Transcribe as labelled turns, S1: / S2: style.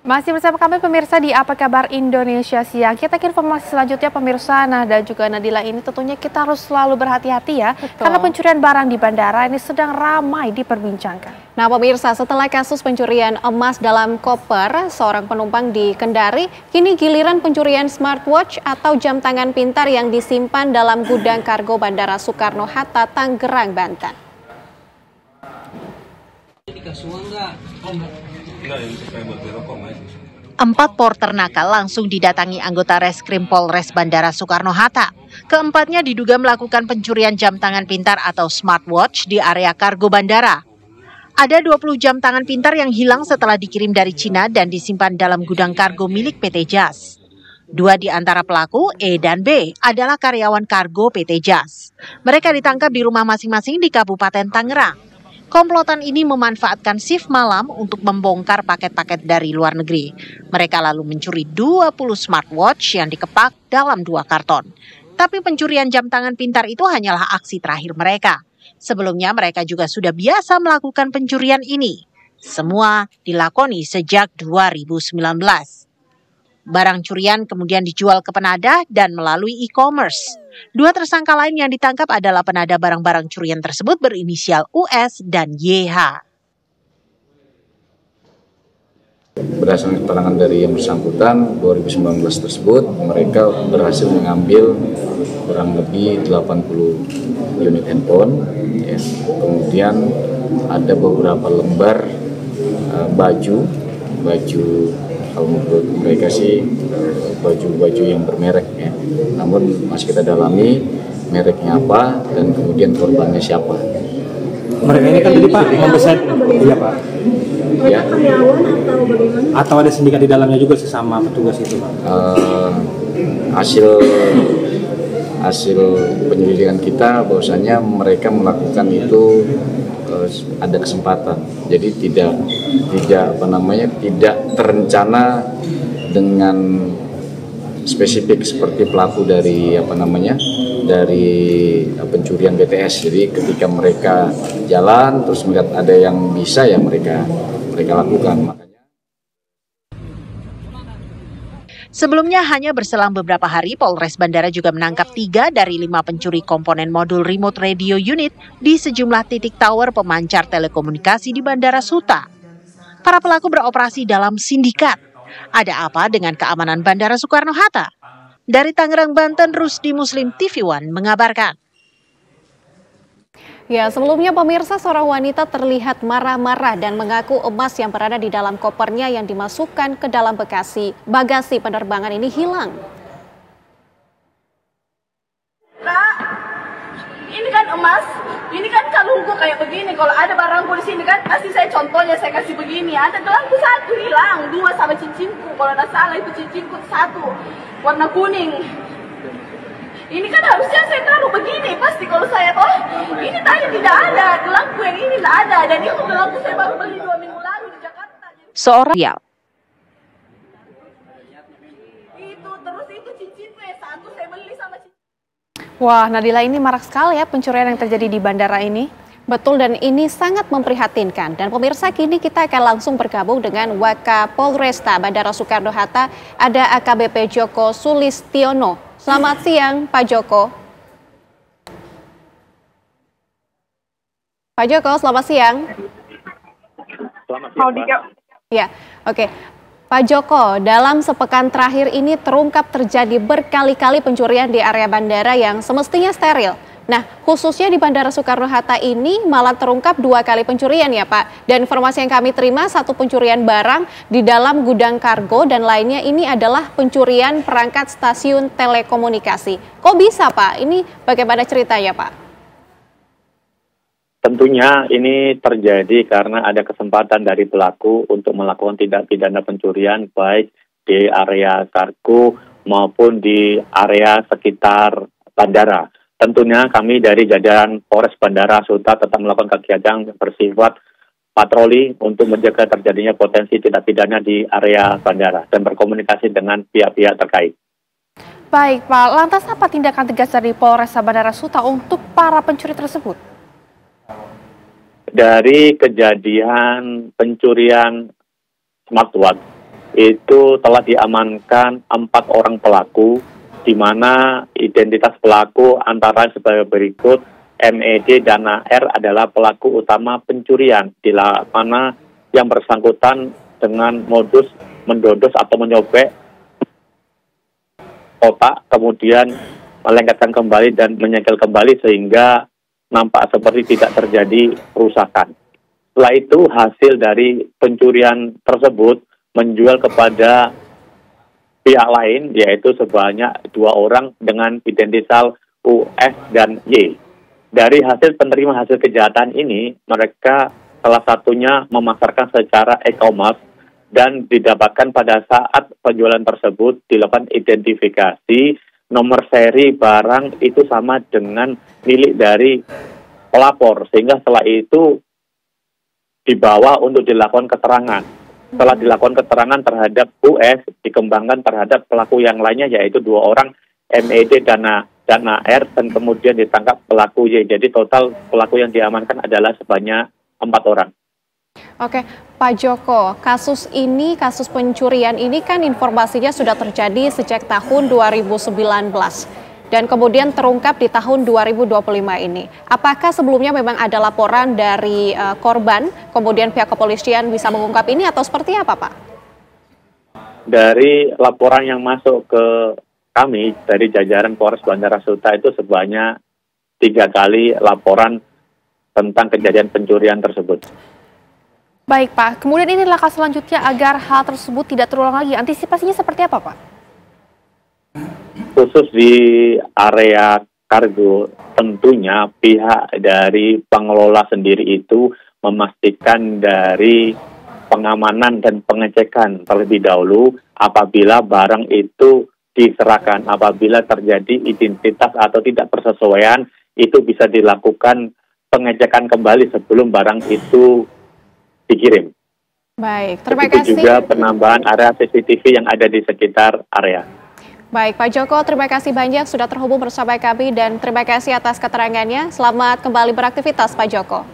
S1: Masih bersama kami pemirsa di Apa Kabar Indonesia Siang. Kita ke informasi selanjutnya pemirsa. Nah, dan juga Nadila, ini tentunya kita harus selalu berhati-hati ya. Betul. Karena pencurian barang di bandara ini sedang ramai diperbincangkan.
S2: Nah pemirsa, setelah kasus pencurian emas dalam koper seorang penumpang di Kendari, kini giliran pencurian smartwatch atau jam tangan pintar yang disimpan dalam gudang kargo Bandara Soekarno-Hatta, Tangerang, Banten.
S3: Empat porter nakal langsung didatangi anggota Reskrim Polres Bandara Soekarno-Hatta. Keempatnya diduga melakukan pencurian jam tangan pintar atau smartwatch di area kargo bandara. Ada 20 jam tangan pintar yang hilang setelah dikirim dari Cina dan disimpan dalam gudang kargo milik PT JAS. Dua di antara pelaku, E dan B, adalah karyawan kargo PT JAS. Mereka ditangkap di rumah masing-masing di Kabupaten Tangerang. Komplotan ini memanfaatkan shift malam untuk membongkar paket-paket dari luar negeri. Mereka lalu mencuri 20 smartwatch yang dikepak dalam 2 karton. Tapi pencurian jam tangan pintar itu hanyalah aksi terakhir mereka. Sebelumnya mereka juga sudah biasa melakukan pencurian ini. Semua dilakoni sejak 2019. Barang curian kemudian dijual ke penadah dan melalui e-commerce. Dua tersangka lain yang ditangkap adalah penadah barang-barang curian tersebut berinisial US dan YH.
S4: Berdasarkan keterangan dari yang bersangkutan, 2019 tersebut mereka berhasil mengambil kurang lebih 80 unit handphone. Ya. Kemudian ada beberapa lembar baju kalau menurut mereka sih baju-baju yang bermerek ya. Namun masih kita dalami mereknya apa dan kemudian korbannya siapa.
S5: Mereka ini kan tadi Pak memesan, iya Pak.
S4: Ya.
S5: Atau ada sindikat di dalamnya juga sesama petugas itu Pak.
S4: Hasil penyelidikan kita bahwasanya mereka melakukan itu ada kesempatan, jadi tidak terencana dengan spesifik seperti pelaku dari pencurian BTS. Jadi ketika mereka jalan terus melihat ada yang bisa ya mereka lakukan.
S3: Sebelumnya hanya berselang beberapa hari, Polres Bandara juga menangkap 3 dari 5 pencuri komponen modul remote radio unit di sejumlah titik tower pemancar telekomunikasi di Bandara Suta. Para pelaku beroperasi dalam sindikat. Ada apa dengan keamanan Bandara Soekarno-Hatta? Dari Tangerang, Banten, Rusdi Muslim TV One mengabarkan.
S2: Ya, sebelumnya pemirsa, seorang wanita terlihat marah-marah dan mengaku emas yang berada di dalam kopernya yang dimasukkan ke dalam bagasi penerbangan ini hilang.
S6: Kak, ini kan emas, ini kan kalungku kayak begini. Kalau ada barangku di sini kan, pasti saya contohnya saya kasih begini. Ada gelangku 1 hilang, 2 sama cincinku. Kalau tidak salah itu cincinku 1 warna kuning. Ini kan harusnya saya taruh begini, pasti kalau saya ini tadi tidak ada, gelangku yang ini tidak ada, dan itu gelangku saya baru beli 2 minggu lalu di Jakarta.
S3: Seorang ya.
S6: Terus itu cincinku yang 1 saya beli sama cincin.
S1: Wah, Nadila, ini marak sekali ya pencurian yang terjadi di bandara ini.
S2: Betul, dan ini sangat memprihatinkan. Dan pemirsa, kini kita akan langsung bergabung dengan Wakapolresta Bandara Soekarno-Hatta, ada AKBP Joko Sulistiono. Selamat siang, Pak Joko. Pak Joko, selamat siang.
S7: Selamat siang, Pak.
S2: Ya, oke. Pak Joko, dalam sepekan terakhir ini terungkap terjadi berkali-kali pencurian di area bandara yang semestinya steril. Nah, khususnya di Bandara Soekarno-Hatta ini malah terungkap 2 kali pencurian ya Pak. Dan informasi yang kami terima, 1 pencurian barang di dalam gudang kargo dan lainnya ini adalah pencurian perangkat stasiun telekomunikasi. Kok bisa Pak? Ini bagaimana ceritanya Pak?
S7: Tentunya ini terjadi karena ada kesempatan dari pelaku untuk melakukan tindak pidana pencurian baik di area kargo maupun di area sekitar bandara. Tentunya kami dari jajaran Polres Bandara Suta tetap melakukan kegiatan bersifat patroli untuk menjaga terjadinya potensi tindak pidana di area bandara dan berkomunikasi dengan pihak-pihak terkait.
S1: Baik Pak, lantas apa tindakan tegas dari Polres Bandara Suta untuk para pencuri tersebut?
S7: Dari kejadian pencurian smartwatch itu telah diamankan 4 orang pelaku, di mana identitas pelaku antara sebagai berikut. MED dan AR adalah pelaku utama pencurian, di mana yang bersangkutan dengan modus mendodos atau menyobek kotak, kemudian melengketkan kembali dan menyegel kembali sehingga nampak seperti tidak terjadi kerusakan. Setelah itu hasil dari pencurian tersebut menjual kepada pihak lain, yaitu sebanyak 2 orang dengan identitas US dan Y. Dari hasil penerima hasil kejahatan ini, mereka salah satunya memasarkan secara e-commerce dan didapatkan pada saat penjualan tersebut dilakukan identifikasi nomor seri barang itu sama dengan milik dari pelapor, sehingga setelah itu dibawa untuk dilakukan keterangan. Setelah dilakukan keterangan terhadap US, dikembangkan terhadap pelaku yang lainnya, yaitu 2 orang MED dan AR, dan kemudian ditangkap pelaku Y. Jadi total pelaku yang diamankan adalah sebanyak 4 orang.
S2: Oke, Pak Joko, kasus pencurian ini kan informasinya sudah terjadi sejak tahun 2019 dan kemudian terungkap di tahun 2025 ini. Apakah sebelumnya memang ada laporan dari korban, kemudian pihak kepolisian bisa mengungkap ini atau seperti apa, Pak?
S7: Dari laporan yang masuk ke kami dari jajaran Polres Bandara Suta itu sebanyak 3 kali laporan tentang kejadian pencurian tersebut.
S1: Baik Pak, kemudian ini langkah selanjutnya agar hal tersebut tidak terulang lagi. Antisipasinya seperti apa Pak?
S7: Khusus di area kargo, tentunya pihak dari pengelola sendiri itu memastikan dari pengamanan dan pengecekan terlebih dahulu apabila barang itu diserahkan. Apabila terjadi identitas atau tidak persesuaian, itu bisa dilakukan pengecekan kembali sebelum barang itu dikirim.
S2: Baik, terima
S7: kasih. Juga penambahan area CCTV yang ada di sekitar area.
S2: Baik, Pak Joko, terima kasih banyak sudah terhubung bersama kami dan terima kasih atas keterangannya. Selamat kembali beraktivitas, Pak Joko.